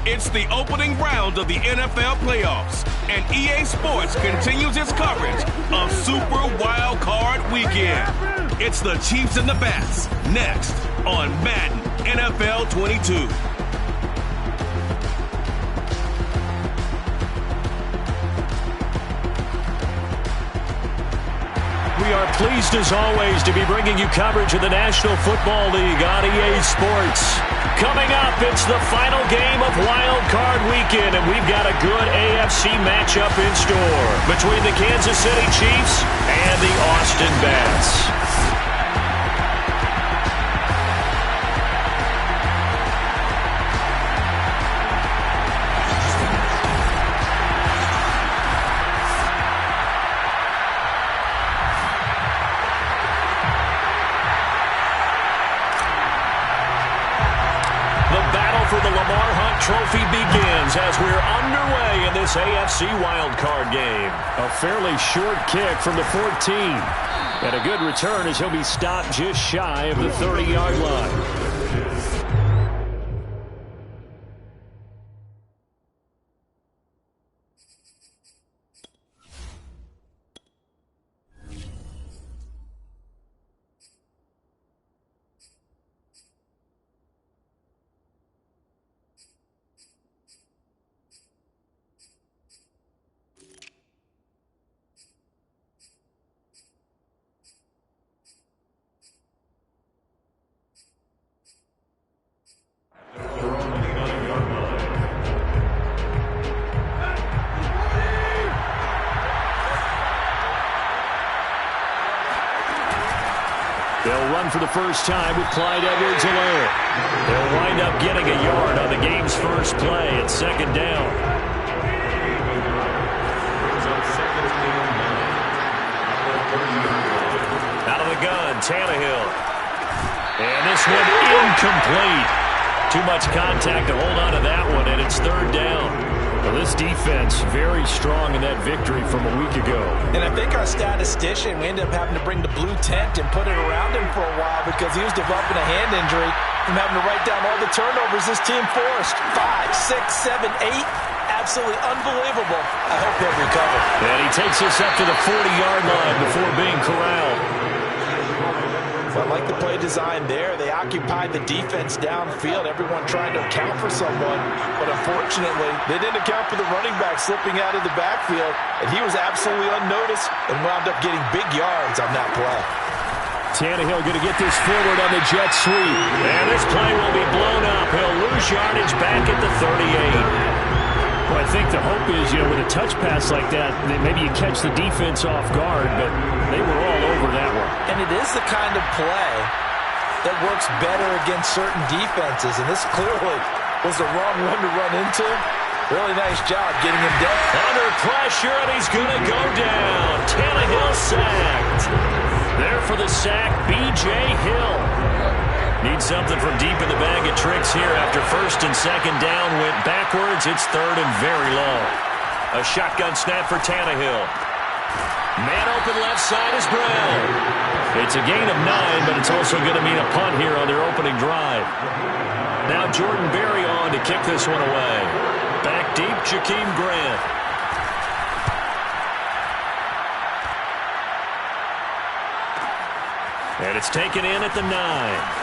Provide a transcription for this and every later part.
It's the opening round of the NFL playoffs, and EA Sports continues its coverage of Super Wild Card Weekend. It's the Chiefs and the Bats, next on Madden NFL 22. We are pleased, as always, to be bringing you coverage of the National Football League on EA Sports. Coming up, it's the final game of Wild Card Weekend, and we've got a good AFC matchup in store between the Kansas City Chiefs and the Austin Bats. Trophy begins as we're underway in this AFC wildcard game. A fairly short kick from the 14. And a good return as he'll be stopped just shy of the 30-yard line. They'll run for the first time with Clyde Edwards-Helaire. They'll wind up getting a yard on the game's first play at second down. Out of the gun, Tannehill. And this one incomplete. Too much contact to hold on to that one, and it's third down. Well, this defense very strong in that victory from a week ago. And I think our statistician, we ended up having to bring the blue tent and put it around him for a while because he was developing a hand injury from having to write down all the turnovers this team forced. 5, 6, 7, 8. Absolutely unbelievable. I hope he'll recover. And he takes us up to the 40-yard line before being corralled. I like the play design there. They occupied the defense downfield, everyone trying to account for someone. But unfortunately, they didn't account for the running back slipping out of the backfield. And he was absolutely unnoticed and wound up getting big yards on that play. Tannehill going to get this forward on the jet sweep. And this play will be blown up. He'll lose yardage back at the 38. Well, I think the hope is, with a touch pass like that maybe you catch the defense off guard, but they were all over that one. And it is the kind of play that works better against certain defenses, and this clearly was the wrong one to run into. Really nice job getting him down. Under pressure, and he's going to go down. Tannehill sacked. There for the sack, B.J. Hill. Needs something from deep in the bag of tricks here after first and second down went backwards. It's third and very long. A shotgun snap for Tannehill. Man open left side is Brown. It's a gain of 9, but it's also going to mean a punt here on their opening drive. Now Jordan Berry on to kick this one away. Back deep, Jakeem Grant. And it's taken in at the 9.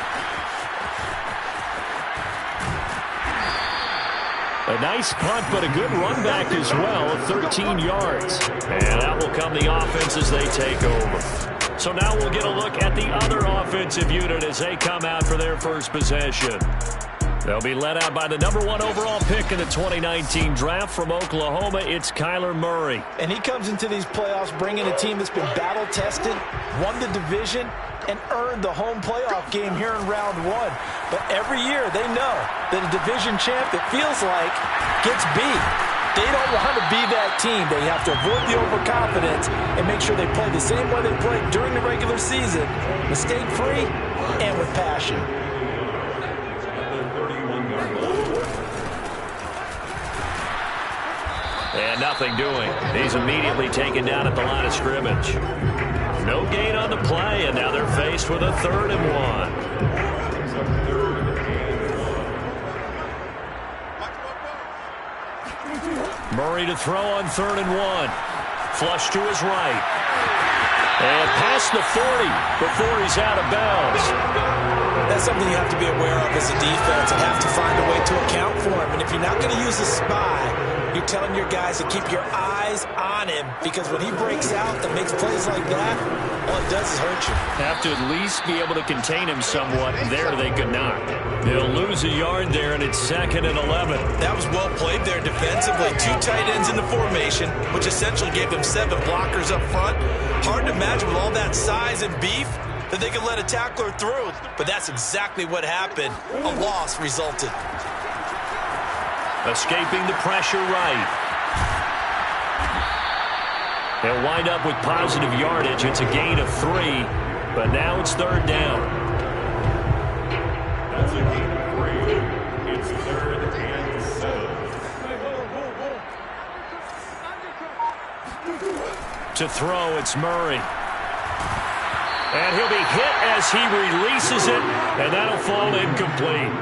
A nice punt, but a good run back as well, 13 yards. And out will come the offense as they take over. So now we'll get a look at the other offensive unit as they come out for their first possession. They'll be led out by the number 1 overall pick in the 2019 draft from Oklahoma. It's Kyler Murray. And he comes into these playoffs bringing a team that's been battle-tested, won the division, and earned the home playoff game here in round 1. But every year they know that a division champ that feels like gets beat. They don't want to be that team. They have to avoid the overconfidence and make sure they play the same way they played during the regular season, mistake-free and with passion. And nothing doing. He's immediately taken down at the line of scrimmage. No gain on the play, and now they're faced with a 3rd and 1. Murray to throw on 3rd and 1. Flush to his right. And past the 40 before he's out of bounds. That's something you have to be aware of as a defense and have to find a way to account for him. And if you're not going to use a spy, you're telling your guys to keep your eyes on him, because when he breaks out and makes plays like that, all it does is hurt you. Have to at least be able to contain him somewhat. There they could not. They'll lose a yard there, and it's 2nd and 11. That was well played there defensively. 2 tight ends in the formation, which essentially gave them 7 blockers up front. Hard to imagine with all that size and beef that they could let a tackler through. But that's exactly what happened. A loss resulted. Escaping the pressure right. They'll wind up with positive yardage. It's a gain of 3, but now it's 3rd down. That's a gain of 3. It's 3rd and 7. To throw, it's Murray. And he'll be hit as he releases it, and that'll fall incomplete.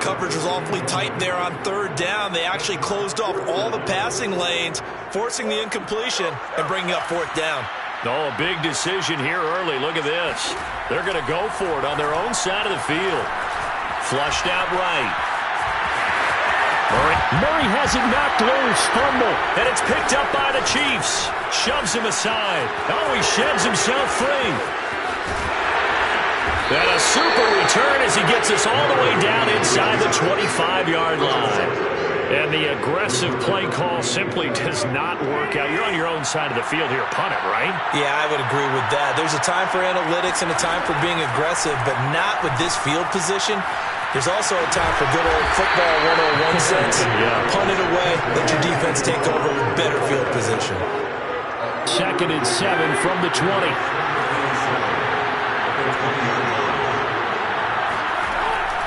Coverage was awfully tight there on 3rd down. They actually closed off all the passing lanes, forcing the incompletion and bringing up 4th down. Oh, a big decision here early. Look at this. They're going to go for it on their own side of the field. Flushed out right. Murray has it knocked loose. Fumble. And it's picked up by the Chiefs. Shoves him aside. Oh, he sheds himself free. And a super return as he gets us all the way down inside the 25-yard line. And the aggressive play call simply does not work out. You're on your own side of the field here. Punt it, right? Yeah, I would agree with that. There's a time for analytics and a time for being aggressive, but not with this field position. There's also a time for good old football 101 sense. Yeah. Punt it away. Let your defense take over with better field position. 2nd and 7 from the 20.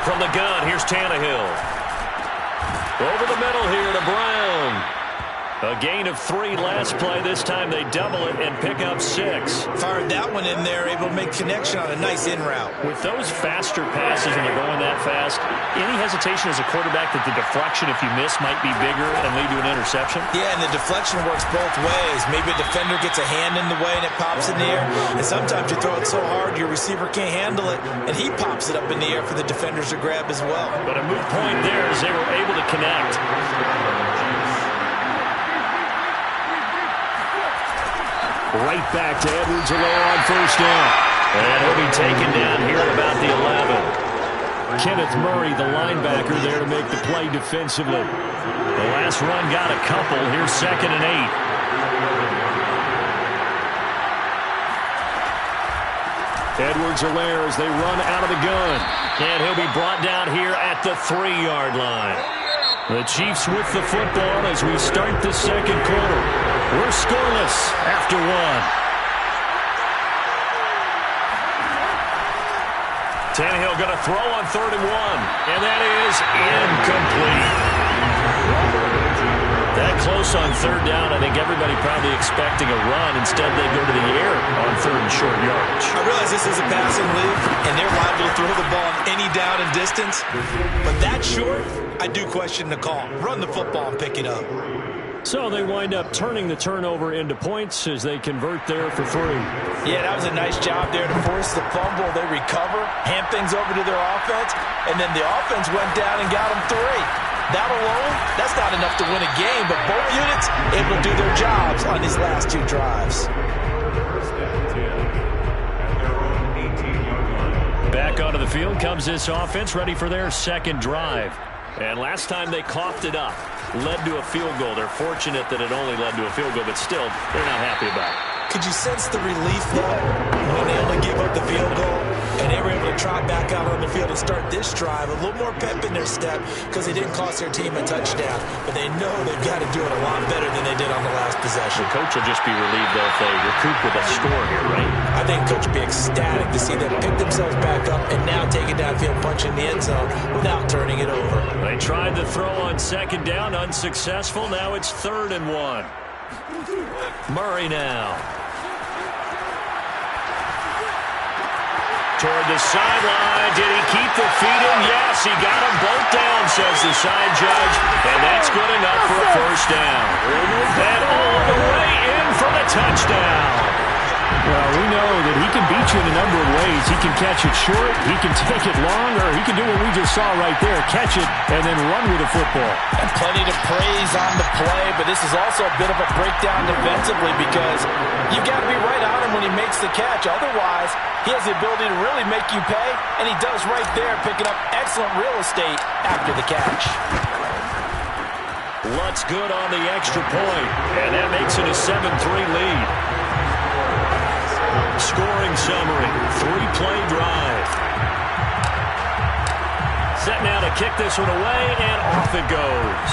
From the gun, here's Tannehill. Over the middle here to Brown. A gain of 3 last play. This time they double it and pick up 6. Fired that one in there, able to make connection on a nice in route. With those faster passes when they're going that fast, any hesitation as a quarterback that the deflection, if you miss, might be bigger and lead to an interception? Yeah, and the deflection works both ways. Maybe a defender gets a hand in the way and it pops in the air. And sometimes you throw it so hard your receiver can't handle it, and he pops it up in the air for the defenders to grab as well. But a moot point there as they were able to connect. Right back to Edwards-Helaire on 1st down. And he'll be taken down here at about the 11. Kenneth Murray, the linebacker, there to make the play defensively. The last run got a couple. Here's 2nd and 8. Edwards-Helaire as they run out of the gun. And he'll be brought down here at the 3-yard line. The Chiefs with the football as we start the 2nd quarter. We're scoreless after 1. Tannehill going to throw on 3rd and 1. And that is incomplete. That close on 3rd down, I think everybody probably expecting a run. Instead, they go to the air on 3rd and short yardage. I realize this is a passing league, and they're liable to throw the ball on any down and distance. But that short, I do question the call. Run the football and pick it up. So they wind up turning the turnover into points as they convert there for 3. Yeah, that was a nice job there to force the fumble. They recover, hand things over to their offense, and then the offense went down and got them 3. That alone, that's not enough to win a game, but both units able to do their jobs on these last 2 drives. Back onto the field comes this offense, ready for their 2nd drive. And last time they coughed it up, led to a field goal. They're fortunate that it only led to a field goal, but still, they're not happy about it. Could you sense the relief, though, when they only gave up the field goal and they were able to trot back out on the field and start this drive? A little more pep in their step because they didn't cost their team a touchdown, but they know they've got to do it a lot better than they did on the last possession. The coach will just be relieved, though, if they recoup with a score here, right? I think coach will be ecstatic to see them pick themselves back up and now take it downfield, punch in the end zone without turning it over. They tried to throw on 2nd down, unsuccessful. Now it's 3rd and 1. Murray now. toward the sideline. Did he keep the feet in? Yes, he got them both down, says the side judge. And that's good enough for a first down. And all the way in for the touchdown. Well, we know that he can beat you in a number of ways. He can catch it short, he can take it long, or he can do what we just saw right there, catch it and then run with the football. And plenty to praise on the play, but this is also a bit of a breakdown defensively because you've got to be right on him when he makes the catch. Otherwise, he has the ability to really make you pay, and he does right there, picking up excellent real estate after the catch. Lutz good on the extra point, and that makes it a 7-3 lead. Scoring summary, 3-play drive. Set now to kick this one away, and off it goes.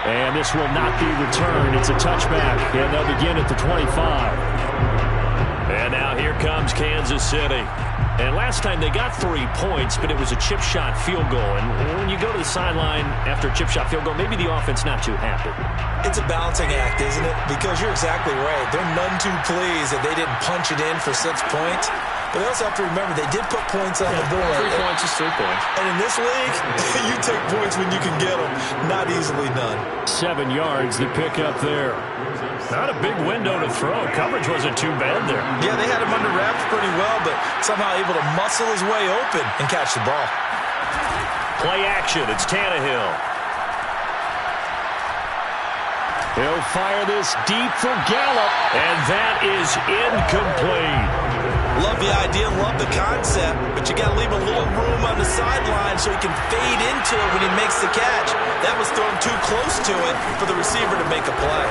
And this will not be returned. It's a touchback, and they'll begin at the 25. And now here comes Kansas City. And last time they got 3 points, but it was a chip shot field goal. And when you go to the sideline after a chip shot field goal, maybe the offense not too happy. It's a balancing act, isn't it? Because you're exactly right. They're none too pleased that they didn't punch it in for 6 points. But they also have to remember they did put points on the board. 3 points is 3 points. And in this league, you take points when you can get them. Not easily done. 7 yards to pick up there. Not a big window to throw. Coverage wasn't too bad there. Yeah, they had him under wraps pretty well, but somehow able to muscle his way open and catch the ball. Play action. It's Tannehill. He'll fire this deep for Gallup. And that is incomplete. Love the idea, love the concept, but you got to leave a little room on the sideline so he can fade into it when he makes the catch. That was thrown too close to it for the receiver to make a play.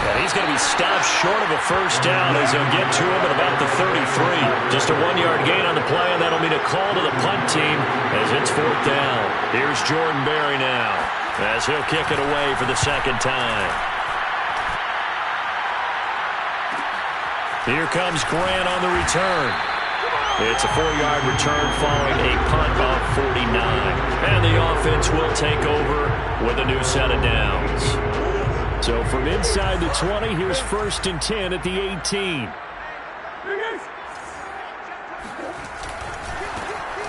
Yeah, he's going to be stopped short of a first down as they'll get to him at about the 33. Just a 1-yard gain on the play, and that'll mean a call to the punt team as it's 4th down. Here's Jordan Berry now as he'll kick it away for the second time. Here comes Grant on the return. It's a 4-yard return following a punt off 49. And the offense will take over with a new set of downs. So from inside the 20, here's 1st and 10 at the 18.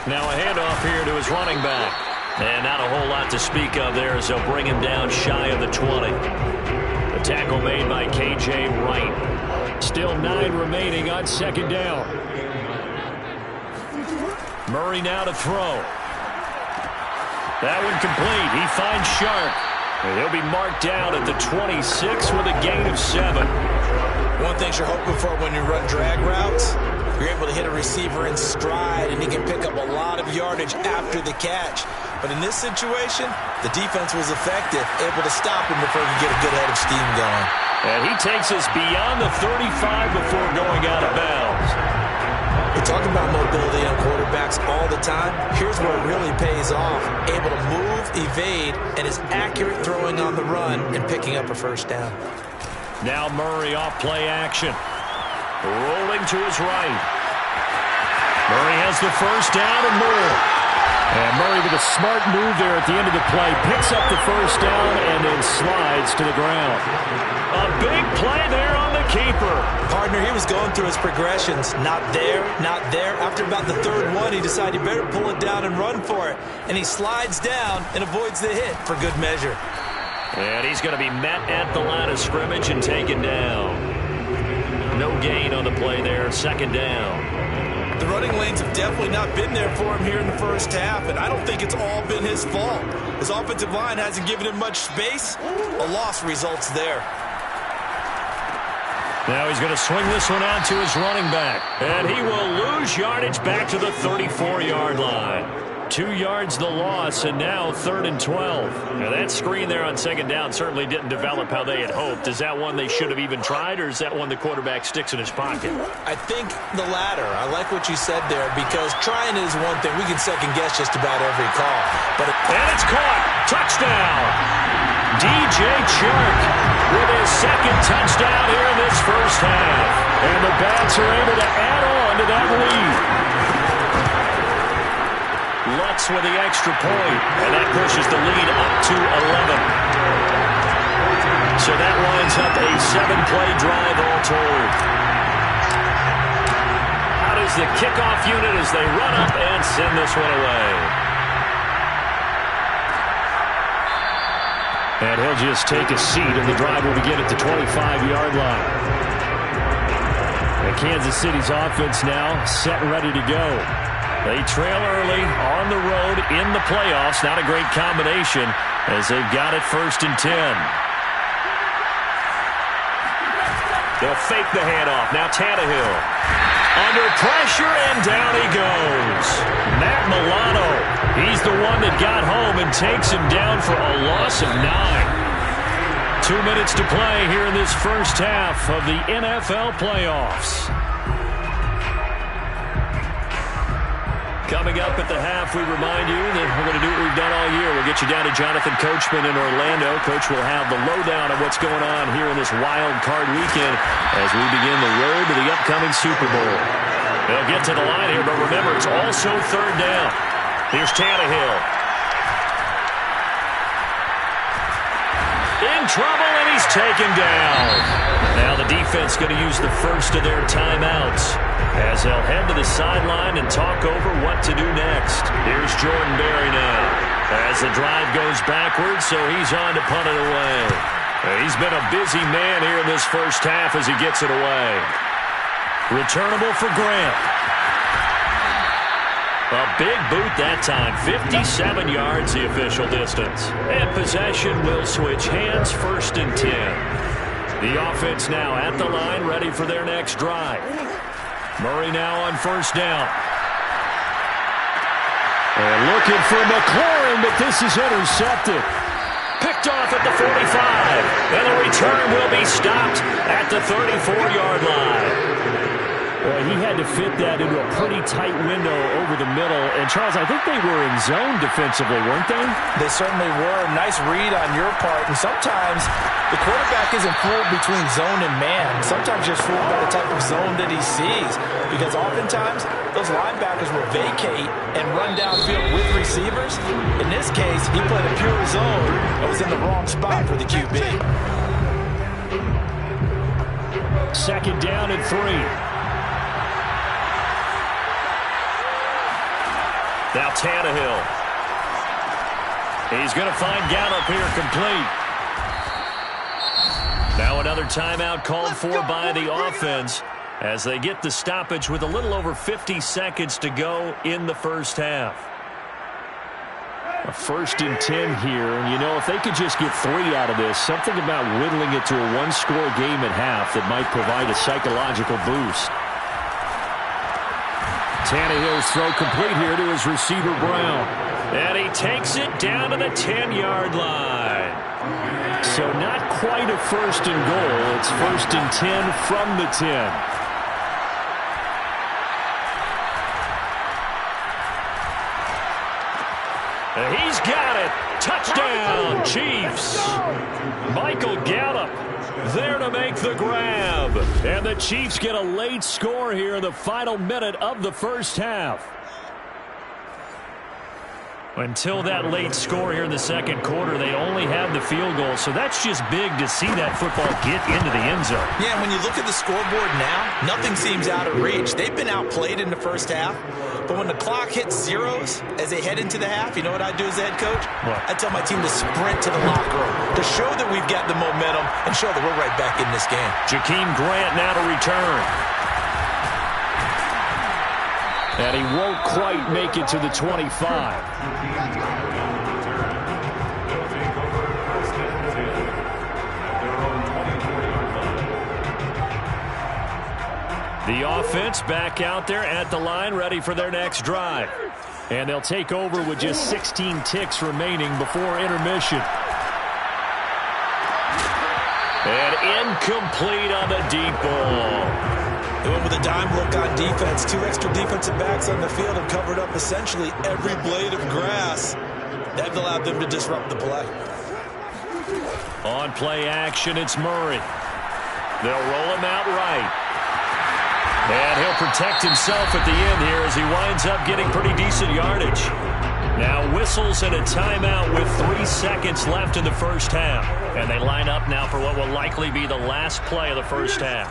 Now a handoff here to his running back. And not a whole lot to speak of there as they'll bring him down shy of the 20. The tackle made by K.J. Wright. Still 9 remaining on 2nd down. Murray now to throw. That one complete. He finds Sharp. And he'll be marked down at the 26 with a gain of 7. One thing you're hoping for when you run drag routes, you're able to hit a receiver in stride, and he can pick up a lot of yardage after the catch. But in this situation, the defense was effective, able to stop him before he could get a good head of steam going. And he takes us beyond the 35 before going out of bounds. We talk about mobility on quarterbacks all the time. Here's where it really pays off. Able to move, evade, and is accurate throwing on the run and picking up a first down. Now Murray off play action. Rolling to his right. Murray has the first down and more. And Murray with a smart move there at the end of the play. Picks up the first down and then slides to the ground. A big play there on the keeper. Partner, he was going through his progressions. Not there, not there. After about the 3rd one, he decided he better pull it down and run for it. And he slides down and avoids the hit for good measure. And he's going to be met at the line of scrimmage and taken down. No gain on the play there. 2nd down. The running lanes have definitely not been there for him here in the first half, and I don't think it's all been his fault. His offensive line hasn't given him much space. A loss results there. Now he's going to swing this one out to his running back. And he will lose yardage back to the 34-yard line. 2 yards the loss, and now 3rd and 12. Now that screen there on 2nd down certainly didn't develop how they had hoped. Is that one they should have even tried, or is that one the quarterback sticks in his pocket? I think the latter. I like what you said there, because trying is one thing. We can second-guess just about every call. And it's caught. Touchdown. DJ Chark with his 2nd touchdown here in this first half. And the Bats are able to add on to that lead. Lutz with the extra point, and that pushes the lead up to 11. So that winds up a 7-play drive all told. Out is the kickoff unit as they run up and send this one away. And he'll just take a seat, and the drive will begin at the 25-yard line. And Kansas City's offense now set and ready to go. They trail early on the road in the playoffs. Not a great combination as they've got it 1st and 10. They'll fake the handoff. Now Tannehill. Under pressure, and down he goes. Matt Milano. He's the one that got home and takes him down for a loss of 9. 2 minutes to play here in this first half of the NFL playoffs. Coming up at the half, we remind you that we're going to do what we've done all year. We'll get you down to Jonathan Coachman in Orlando. Coach will have the lowdown of what's going on here in this wild card weekend as we begin the road to the upcoming Super Bowl. They'll get to the line here, but remember, it's also 3rd down. Here's Tannehill. In trouble, and he's taken down. Now the defense going to use the first of their timeouts as they'll head to the sideline and talk over what to do next. Here's Jordan Berry now as the drive goes backwards, so he's on to punt it away. He's been a busy man here in this first half as he gets it away. Returnable for Grant. A big boot that time. 57 yards the official distance. And possession will switch hands, 1st and 10. The offense now at the line, ready for their next drive. Murray now on 1st down. And looking for McLaurin, but this is intercepted. Picked off at the 45. And the return will be stopped at the 34-yard line. Well, he had to fit that into a pretty tight window over the middle. And, Charles, I think they were in zone defensively, weren't they? They certainly were. Nice read on your part. And sometimes the quarterback isn't fooled between zone and man. Sometimes you're fooled by the type of zone that he sees. Because oftentimes, those linebackers will vacate and run downfield with receivers. In this case, he played a pure zone and was in the wrong spot for the QB. 2nd down and 3. Now Tannehill. He's going to find Gallup here complete. Now another timeout called for by the offense as they get the stoppage with a little over 50 seconds to go in the first half. A 1st and 10 here, and you know, if they could just get 3 out of this, something about whittling it to a 1-score game at half that might provide a psychological boost. Tannehill's throw complete here to his receiver, Brown. And he takes it down to the 10-yard line. So not quite a 1st and goal. It's 1st and 10 from the 10. He's got it. Touchdown, Chiefs. Michael Gallup there to make the grab. And the Chiefs get a late score here in the final minute of the first half. Until that late score here in the second quarter, they only have the field goal. So that's just big to see that football get into the end zone. Yeah, when you look at the scoreboard now, nothing seems out of reach. They've been outplayed in the first half. But when the clock hits zeros as they head into the half, you know what I do as the head coach? What? I tell my team to sprint to the locker room to show that we've got the momentum and show that we're right back in this game. Jakeem Grant now to return. And he won't quite make it to the 25. The offense back out there at the line, ready for their next drive. And they'll take over with just 16 ticks remaining before intermission. And incomplete on the deep ball. They went with a dime look on defense. 2 extra defensive backs on the field have covered up essentially every blade of grass. That allowed them to disrupt the play. On play action, it's Murray. They'll roll him out right. And he'll protect himself at the end here as he winds up getting pretty decent yardage. Now whistles and a timeout with 3 seconds left in the first half. And they line up now for what will likely be the last play of the first half.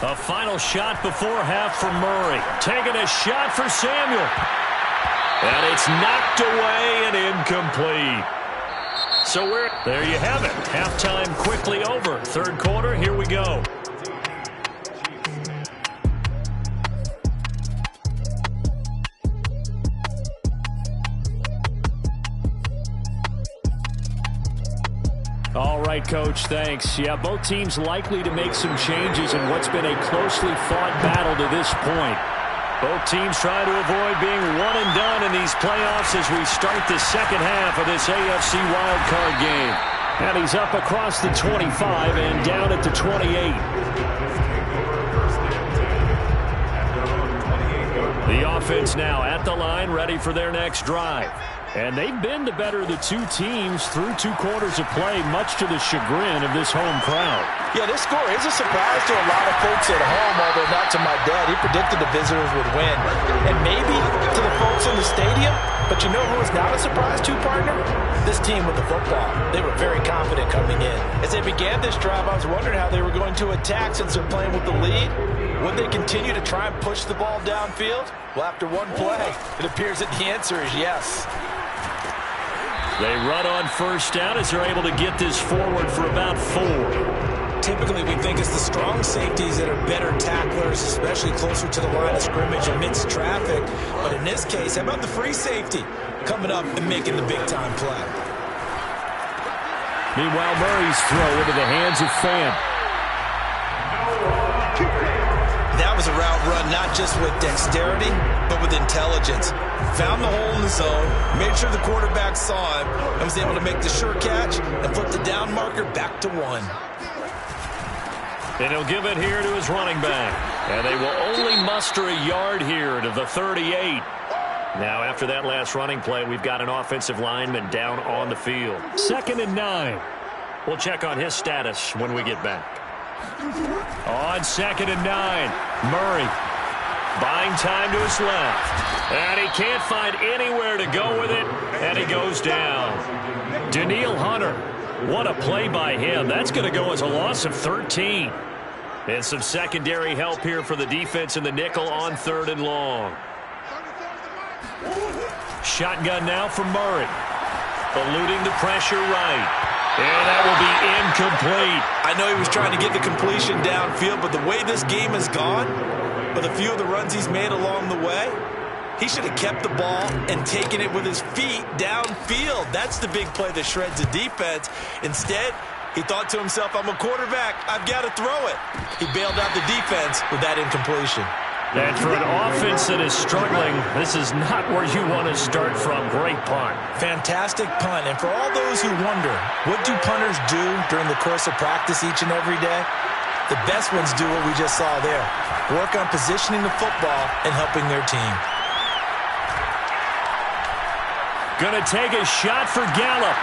A final shot before half for Murray. Taking a shot for Samuel. And it's knocked away and incomplete. So there you have it. Halftime quickly over. Third quarter, here we go. All right, Coach, thanks. Yeah, both teams likely to make some changes in what's been a closely fought battle to this point. Both teams trying to avoid being one and done in these playoffs as we start the second half of this AFC wildcard game. And he's up across the 25 and down at the 28. The offense now at the line, ready for their next drive. And they've been the better of the two teams through 2 quarters of play, much to the chagrin of this home crowd. Yeah, this score is a surprise to a lot of folks at home, although not to my dad. He predicted the visitors would win. And maybe to the folks in the stadium, but you know who is not a surprise to, partner? This team with the football. They were very confident coming in. As they began this drive, I was wondering how they were going to attack since they're playing with the lead. Would they continue to try and push the ball downfield? Well, after one play, it appears that the answer is yes. They run on first down as they're able to get this forward for about 4. Typically, we think it's the strong safeties that are better tacklers, especially closer to the line of scrimmage amidst traffic. But in this case, how about the free safety coming up and making the big-time play? Meanwhile, Murray's throw into the hands of Fant. That was a route run not just with dexterity, but with intelligence. Found the hole in the zone, made sure the quarterback saw him, and was able to make the sure catch and flip the down marker back to 1. And he'll give it here to his running back. And they will only muster a yard here to the 38. Now, after that last running play, we've got an offensive lineman down on the field. 2nd and 9. We'll check on his status when we get back. On 2nd and 9, Murray buying time to his left. And he can't find anywhere to go with it, and he goes down. Danielle Hunter, what a play by him. That's going to go as a loss of 13. And some secondary help here for the defense in the nickel on 3rd and long. Shotgun now for Murray. Eluding the pressure right. And that will be incomplete. I know he was trying to get the completion downfield, but the way this game has gone, with a few of the runs he's made along the way, he should have kept the ball and taken it with his feet downfield. That's the big play that shreds the defense. Instead, he thought to himself, I'm a quarterback, I've got to throw it. He bailed out the defense with that incompletion. And for an offense that is struggling, this is not where you want to start from. Great punt. Fantastic punt. And for all those who wonder, what do punters do during the course of practice each and every day? The best ones do what we just saw there. Work on positioning the football and helping their team. Going to take a shot for Gallup.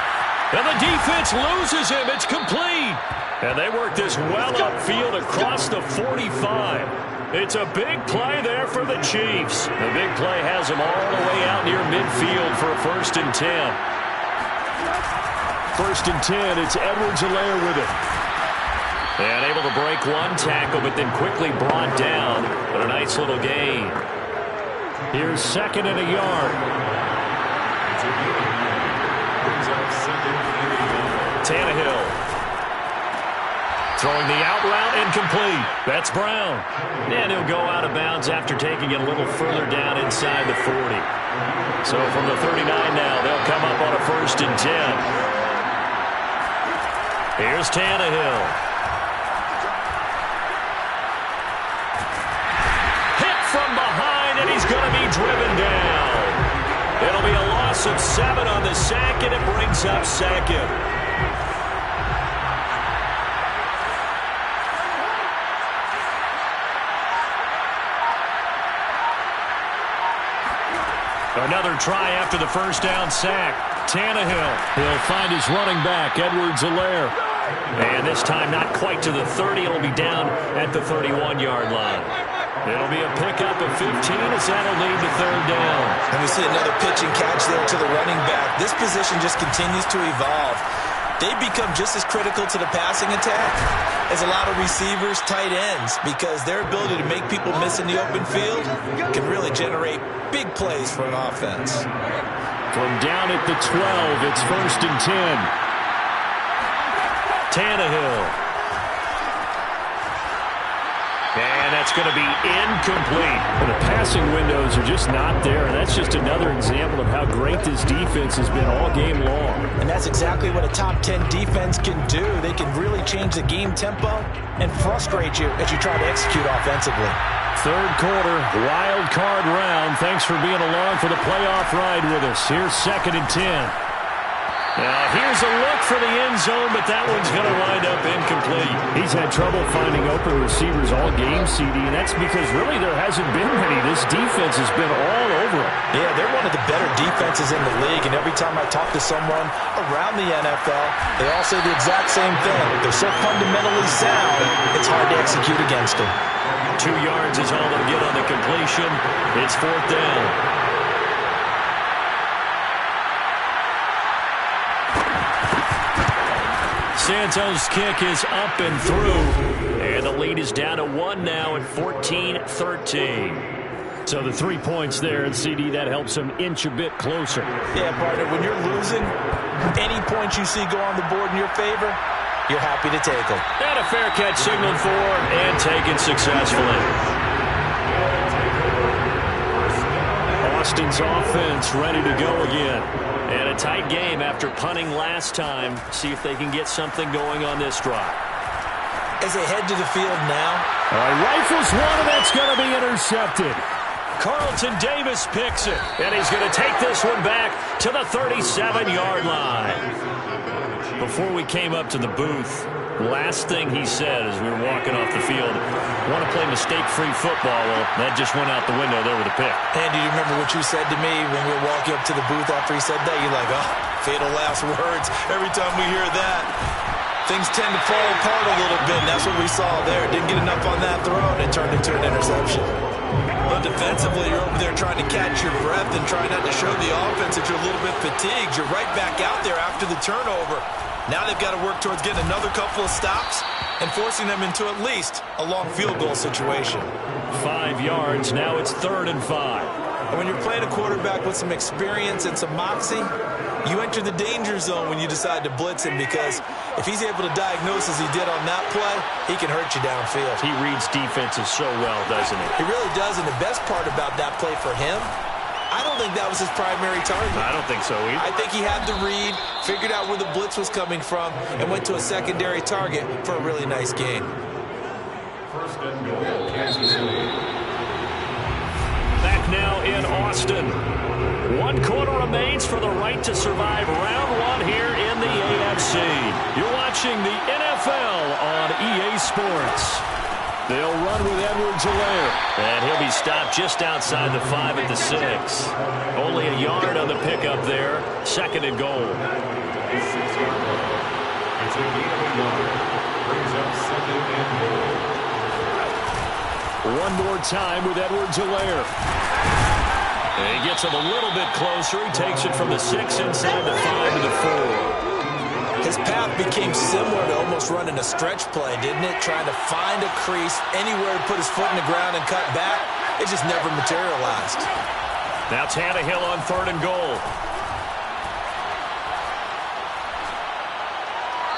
And the defense loses him. It's complete. And they work this well upfield across the 45. It's a big play there for the Chiefs. The big play has them all the way out near midfield for a 1st and 10. 1st and 10, it's Edwards-Helaire with it. And able to break one tackle, but then quickly brought down. But a nice little gain. Here's 2nd and a yard. Tannehill. Throwing the out route incomplete. That's Brown. And he'll go out of bounds after taking it a little further down inside the 40. So from the 39 now, they'll come up on a 1st and 10. Here's Tannehill. Hit from behind, and he's going to be driven down. It'll be a loss of 7 on the sack, and it brings up 2nd. Another try after the 1st down sack. Tannehill. He'll find his running back, Edwards-Helaire. And this time not quite to the 30. It'll be down at the 31-yard line. It'll be a pickup of 15 as that'll lead to third down. And we see another pitch and catch there to the running back. This position just continues to evolve. They become just as critical to the passing attack as a lot of receivers, tight ends, because their ability to make people miss in the open field can really generate big plays for an offense. From down at the 12, it's 1st and 10. Tannehill. And that's going to be incomplete. The passing windows are just not there, and that's just another example of how great this defense has been all game long. And that's exactly what a top 10 defense can do. They can really change the game tempo and frustrate you as you try to execute offensively. Third quarter, wild card round. Thanks for being along for the playoff ride with us. Here's 2nd and 10. Now, here's a look for the end zone, but that one's going to wind up incomplete. He's had trouble finding open receivers all game, CD, and that's because really there hasn't been many. This defense has been all over him. Yeah, they're one of the better defenses in the league, and every time I talk to someone around the NFL, they all say the exact same thing. They're so fundamentally sound, it's hard to execute against them. 2 yards is all they'll get on the completion. It's 4th down. Santos' kick is up and through, and the lead is down to 1 now at 14-13. So the 3 points there, and CD, that helps them inch a bit closer. Yeah, partner, when you're losing, any points you see go on the board in your favor, you're happy to take them. And a fair catch signaled for and taken successfully. Austin's offense ready to go again. And a tight game after punting last time. See if they can get something going on this drive. As they head to the field now. Rifles one, and that's going to be intercepted. Carlton Davis picks it. And he's going to take this one back to the 37-yard line. Before we came up to the booth, last thing he said as we were walking off the field, want to play mistake-free football. Well, that just went out the window there with a pick. Andy, do you remember what you said to me when we were walking up to the booth after he said that? You're like, oh, fatal last words. Every time we hear that, things tend to fall apart a little bit, and that's what we saw there. Didn't get enough on that throw, and it turned into an interception. But defensively, you're over there trying to catch your breath and trying not to show the offense that you're a little bit fatigued. You're right back out there after the turnover. Now they've got to work towards getting another couple of stops and forcing them into at least a long field goal situation. 5 yards. Now it's 3rd and 5. And when you're playing a quarterback with some experience and some moxie, you enter the danger zone when you decide to blitz him, because if he's able to diagnose as he did on that play, he can hurt you downfield. He reads defenses so well, doesn't he? He really does, and the best part about that play for him, I don't think that was his primary target. I don't think so either. I think he had the read, figured out where the blitz was coming from, and went to a secondary target for a really nice gain. Back now in Austin. 1 quarter remains for the right to survive round 1 here in the AFC. You're watching the NFL on EA Sports. They'll run with Edwards-Helaire. And he'll be stopped just outside the 5 at the 6. Only a yard on the pickup there. 2nd and goal. One more time with Edwards-Helaire. And he gets him a little bit closer. He takes it from the 6 inside the 5 to the 4. His path became similar to almost running a stretch play, didn't it? Trying to find a crease, anywhere to put his foot in the ground and cut back. It just never materialized. Now Tannehill on 3rd and goal.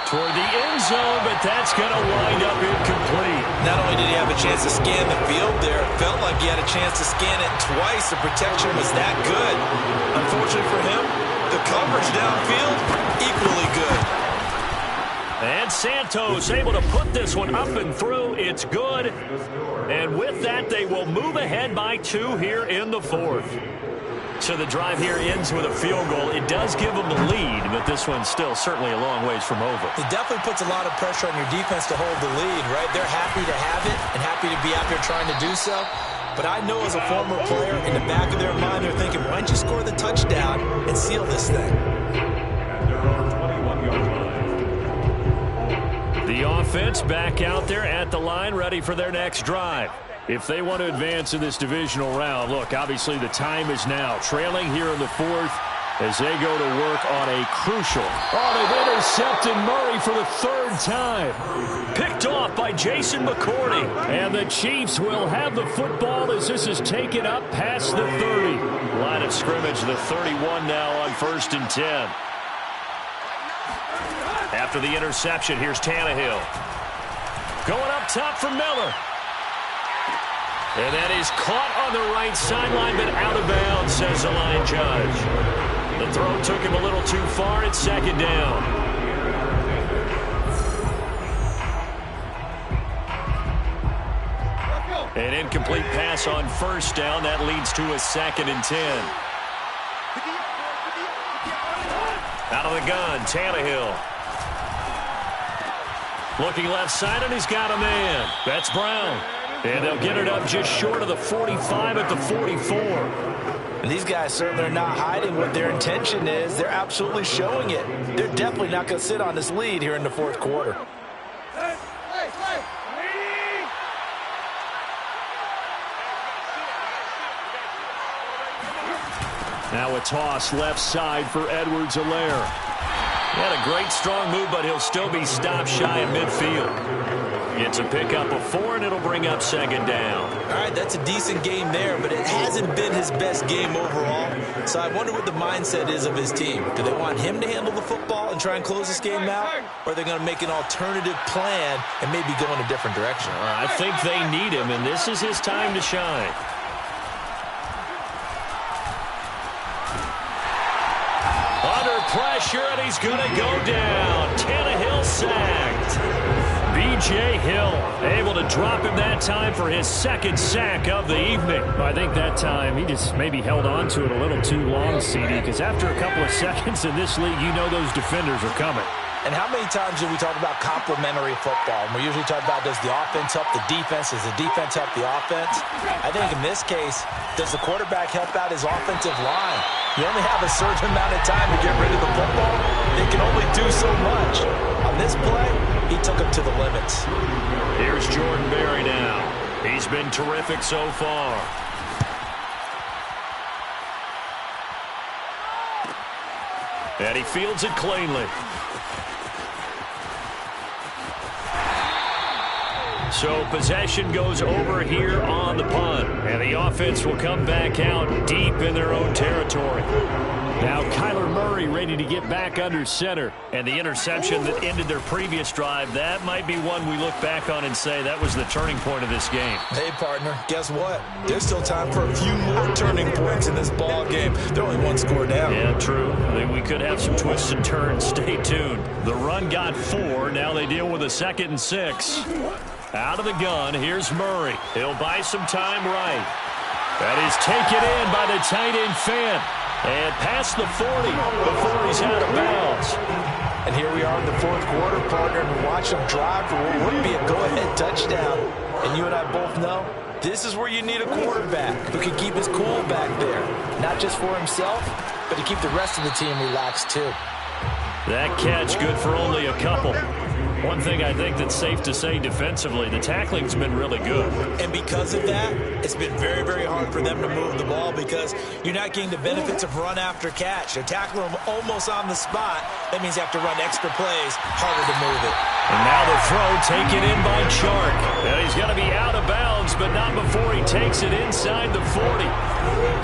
Toward the end zone, but that's going to wind up incomplete. Not only did he have a chance to scan the field there, it felt like he had a chance to scan it twice. The protection was that good. Unfortunately for him, the coverage downfield, equally good. And Santos able to put this one up and through. It's good. And with that, they will move ahead by 2 here in the 4th. So the drive here ends with a field goal. It does give them the lead, but this one's still certainly a long ways from over. It definitely puts a lot of pressure on your defense to hold the lead, right? They're happy to have it and happy to be out there trying to do so. But I know as a former player, in the back of their mind, they're thinking, why don't you score the touchdown and seal this thing? The offense back out there at the line, ready for their next drive. If they want to advance in this divisional round, look, obviously the time is now. Trailing here in the fourth as they go to work on a crucial. Oh, they've intercepted Murray for the third time. Picked off by Jason McCourty. And the Chiefs will have the football as this is taken up past the 30. Line of scrimmage, the 31 now on 1st and 10. After the interception, here's Tannehill. Going up top for Miller. And that is caught on the right sideline, but out of bounds, says the line judge. The throw took him a little too far. It's 2nd down. An incomplete pass on 1st down. That leads to a 2nd and 10. Out of the gun, Tannehill. Looking left side, and he's got a man. That's Brown. And they'll get it up just short of the 45 at the 44. And these guys certainly are not hiding what their intention is. They're absolutely showing it. They're definitely not going to sit on this lead here in the 4th quarter. Now a toss left side for Edwards-Helaire. He had a great strong move, but he'll still be stopped shy of midfield. It's a pickup of 4, and it'll bring up 2nd down. All right, that's a decent game there, but it hasn't been his best game overall. So I wonder what the mindset is of his team. Do they want him to handle the football and try and close this game out? Or are they going to make an alternative plan and maybe go in a different direction? I think they need him, and this is his time to shine. Under pressure, and he's going to go down. Tannehill sacked. B.J. Hill able to drop him that time for his 2nd sack of the evening. I think that time he just maybe held on to it a little too long, CD, because after a couple of seconds in this league, you know those defenders are coming. And how many times do we talk about complementary football? And we usually talk about, does the offense help the defense? Does the defense help the offense? I think in this case, does the quarterback help out his offensive line? You only have a certain amount of time to get rid of the football. They can only do so much. On this play, he took him to the limits. Here's Jordan Berry now. He's been terrific so far. And he fields it cleanly. So possession goes over here on the punt. And the offense will come back out deep in their own territory. Now Kyler Murray ready to get back under center. And the interception that ended their previous drive, that might be one we look back on and say that was the turning point of this game. Hey, partner, guess what? There's still time for a few more turning points in this ball game. They're only 1 score down. Yeah, true. I think we could have some twists and turns. Stay tuned. The run got 4. Now they deal with a 2nd and 6. Out of the gun, here's Murray. He'll buy some time right. That is taken in by the tight end Fant. And past the 40 before he's out of bounds. And here we are in the 4th quarter, partner, and watch him drive for what would be a go-ahead touchdown. And you and I both know this is where you need a quarterback who can keep his cool back there. Not just for himself, but to keep the rest of the team relaxed too. That catch good for only a couple. One thing I think that's safe to say defensively, the tackling's been really good. And because of that, it's been very, very hard for them to move the ball because you're not getting the benefits of run after catch. They're tackling them almost on the spot. That means you have to run extra plays, harder to move it. And now the throw taken in by Chark. And he's going to be out of bounds, but not before he takes it inside the 40.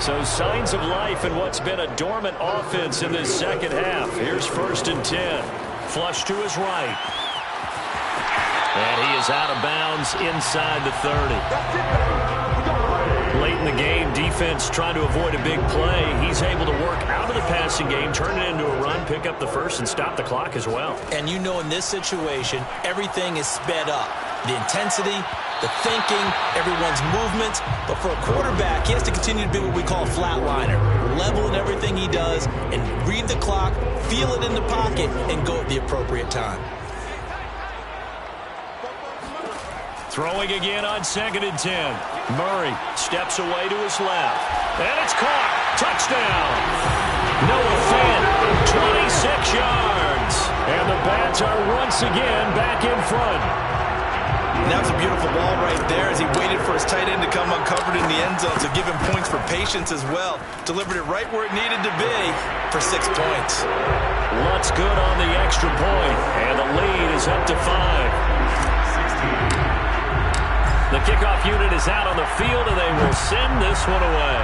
So signs of life in what's been a dormant offense in this 2nd half. Here's 1st and 10. Flush to his right. And he is out of bounds inside the 30. Late in the game, defense trying to avoid a big play. He's able to work out of the passing game, turn it into a run, pick up the first, and stop the clock as well. And you know in this situation, everything is sped up. The intensity, the thinking, everyone's movements. But for a quarterback, he has to continue to be what we call a flatliner. Level in everything he does and read the clock, feel it in the pocket, and go at the appropriate time. Throwing again on 2nd and 10. Murray steps away to his left. And it's caught. Touchdown. Noah Fant, 26 yards. And the Bats are once again back in front. And that was a beautiful ball right there as he waited for his tight end to come uncovered in the end zone, so give him points for patience as well. Delivered it right where it needed to be for 6 points. Lutt's good on the extra point, and the lead is up to 5. The kickoff unit is out on the field, and they will send this one away.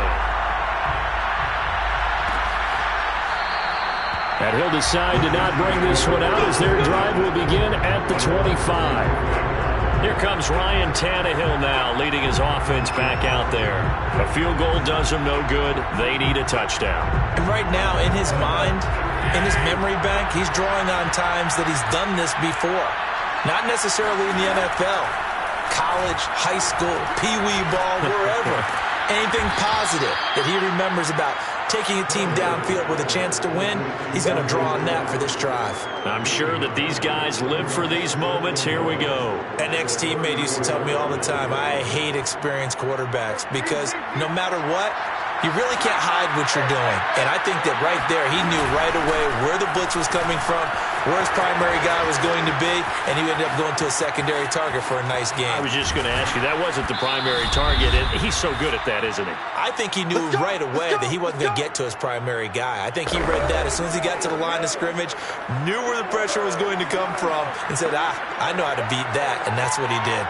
And he'll decide to not bring this one out as their drive will begin at the 25. Here comes Ryan Tannehill now, leading his offense back out there. A field goal does them no good. They need a touchdown. And right now, in his mind, in his memory bank, he's drawing on times that he's done this before. Not necessarily in the NFL. College, high school, pee-wee ball, wherever. Anything positive that he remembers about taking a team downfield with a chance to win, he's going to draw on that for this drive. I'm sure that these guys live for these moments. Here we go. An ex-teammate used to tell me all the time, I hate experienced quarterbacks because no matter what, you really can't hide what you're doing. And I think that right there, he knew right away where the blitz was coming from, where his primary guy was going to be, and he ended up going to a secondary target for a nice game. I was just going to ask you, that wasn't the primary target. He's so good at that, isn't he? I think he knew right away that he wasn't going to get to his primary guy. I think he read that as soon as he got to the line of scrimmage, knew where the pressure was going to come from, and said, I know how to beat that, and that's what he did.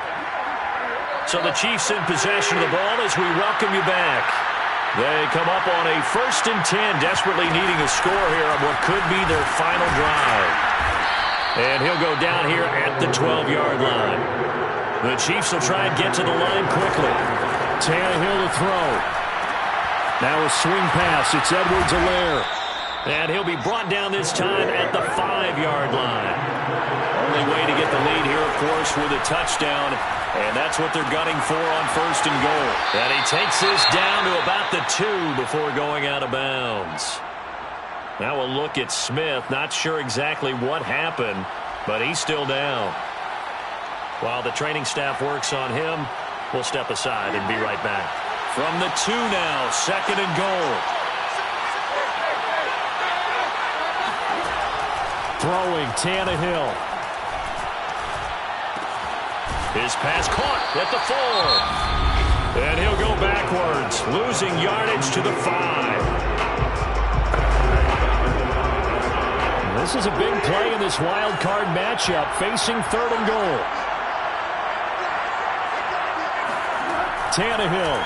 So the Chiefs in possession of the ball as we welcome you back. They come up on a 1st and 10, desperately needing a score here on what could be their final drive. And he'll go down here at the 12-yard line. The Chiefs will try and get to the line quickly. Tannehill to throw. Now a swing pass. It's Edwards-Helaire. And he'll be brought down this time at the 5-yard line. Only way to get the lead here, of course, with a touchdown. And that's what they're gunning for on 1st and goal. And he takes this down to about the 2 before going out of bounds. Now we'll look at Smith. Not sure exactly what happened, but he's still down. While the training staff works on him, we'll step aside and be right back. From the 2 now, 2nd and goal. Throwing, Tannehill. His pass caught at the 4. And he'll go backwards, losing yardage to the 5. This is a big play in this wild card matchup, facing 3rd and goal. Tannehill.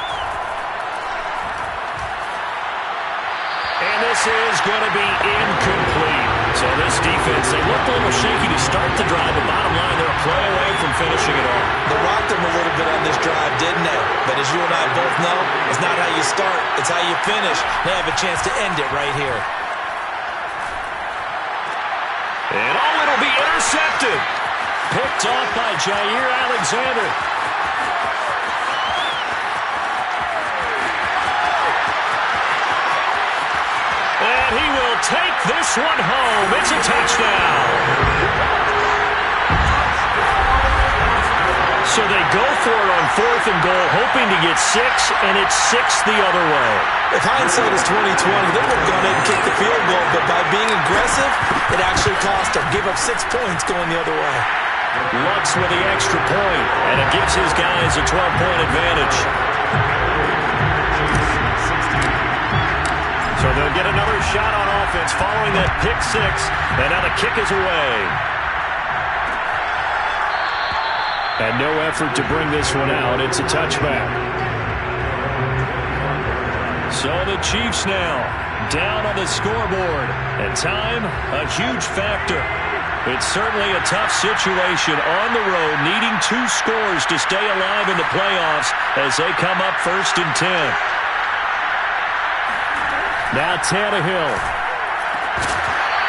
And this is going to be incomplete. So this defense, they looked a little shaky to start the drive, but bottom line, they're a play away from finishing it off. They rocked them a little bit on this drive, didn't they? But as you and I both know, it's not how you start, it's how you finish. They have a chance to end it right here. And it'll be intercepted. Picked off by Jair Alexander. And he will take this one home. It's a touchdown. So they go for it on 4th and goal, hoping to get 6, and it's 6 the other way. If hindsight is 20/20, they would have gone ahead and kicked the field goal, but by being aggressive, it actually cost them. Give up 6 points going the other way. Lutz with the extra point, and it gives his guys a 12-point advantage. So they'll get another shot on offense following that pick 6, and now the kick is away. And no effort to bring this one out. It's a touchback. So the Chiefs now down on the scoreboard. And time, a huge factor. It's certainly a tough situation on the road, needing 2 scores to stay alive in the playoffs as they come up 1st and 10. Now Tannehill.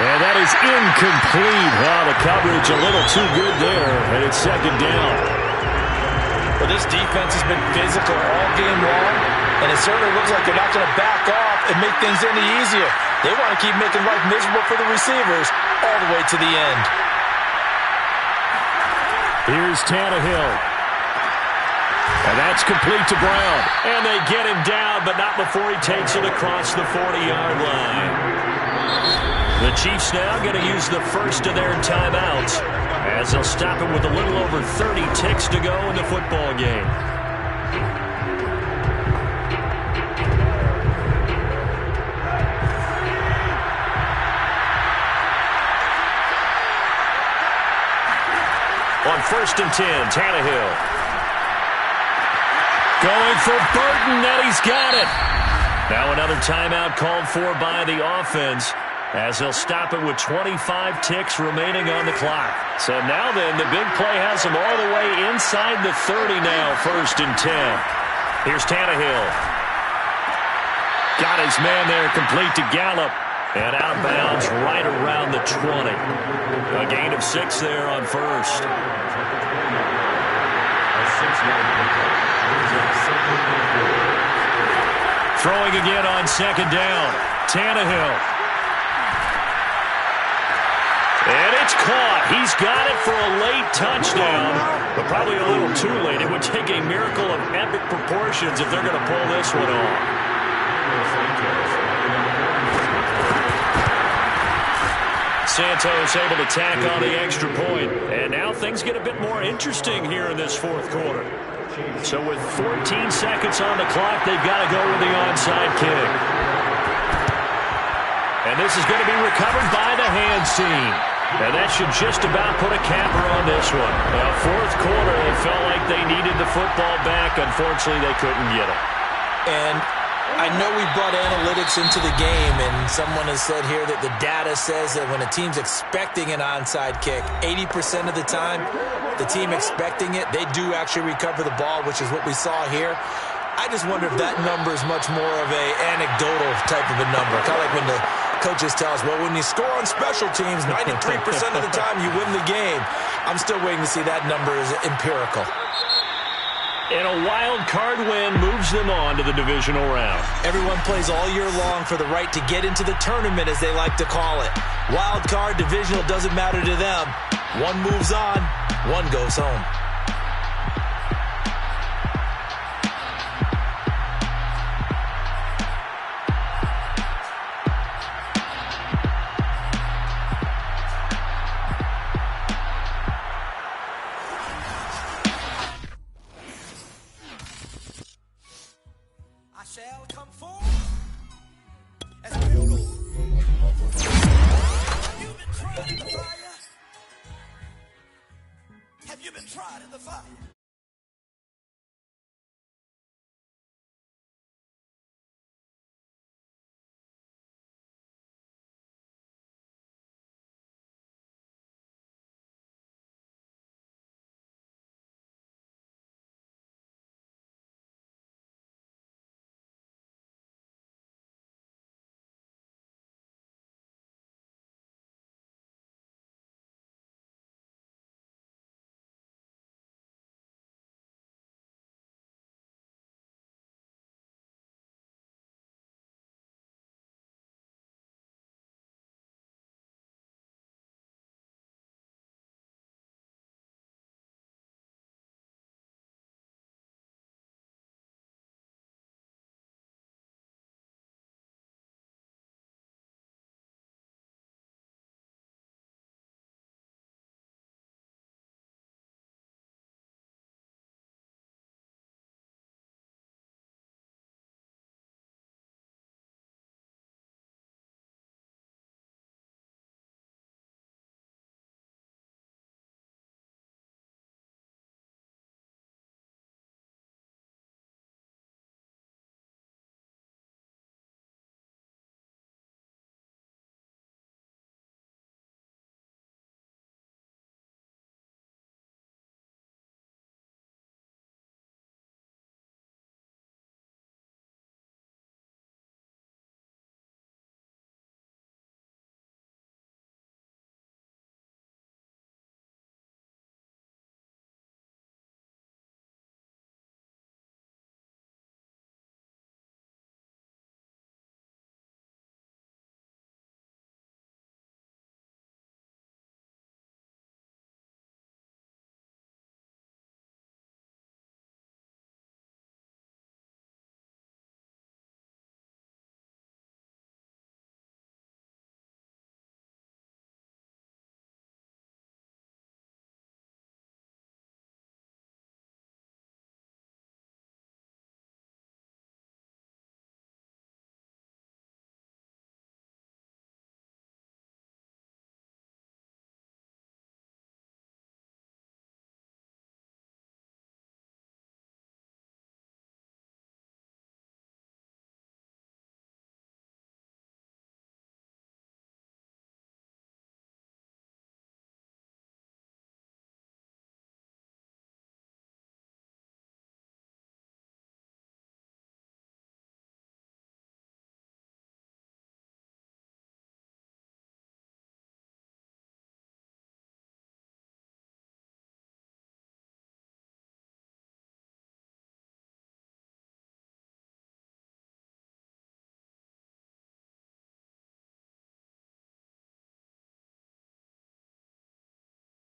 And that is incomplete. Oh, the coverage a little too good there, and it's 2nd down. Well, this defense has been physical all game long, and it certainly looks like they're not going to back off and make things any easier. They want to keep making life miserable for the receivers all the way to the end. Here's Tannehill. And that's complete to Brown. And they get him down, but not before he takes it across the 40-yard line. The Chiefs now going to use the first of their timeouts as they'll stop it with a little over 30 ticks to go in the football game. On 1st and 10, Tannehill. Going for Burton, and he's got it. Now another timeout called for by the offense as they'll stop it with 25 ticks remaining on the clock. So now then, the big play has them all the way inside the 30 now, 1st and 10. Here's Tannehill. Got his man there, complete to Gallup. And out of bounds right around the 20. A gain of 6 there on 1st. Throwing again on 2nd down. Tannehill. And it's caught. He's got it for a late touchdown, but probably a little too late. It would take a miracle of epic proportions if they're going to pull this one off. Santos able to tack on the extra point. And now things get a bit more interesting here in this 4th quarter. So with 14 seconds on the clock, they've got to go with the onside kick. And this is going to be recovered by the hands team. And that should just about put a capper on this one. 4th quarter, they felt like they needed the football back. Unfortunately, they couldn't get it. And I know we brought analytics into the game, and someone has said here that the data says that when a team's expecting an onside kick, 80% of the time, the team expecting it, they do actually recover the ball, which is what we saw here. I just wonder if that number is much more of a anecdotal type of a number. Kind of like when the coaches tell us, well, when you score on special teams, 93% of the time you win the game. I'm still waiting to see that number is empirical. And a wild card win moves them on to the divisional round. Everyone plays all year long for the right to get into the tournament, as they like to call it. Wild card, divisional, doesn't matter to them. One moves on, one goes home. Shall come forth as we go. Have you been tried in the fire? Have you been tried in the fire?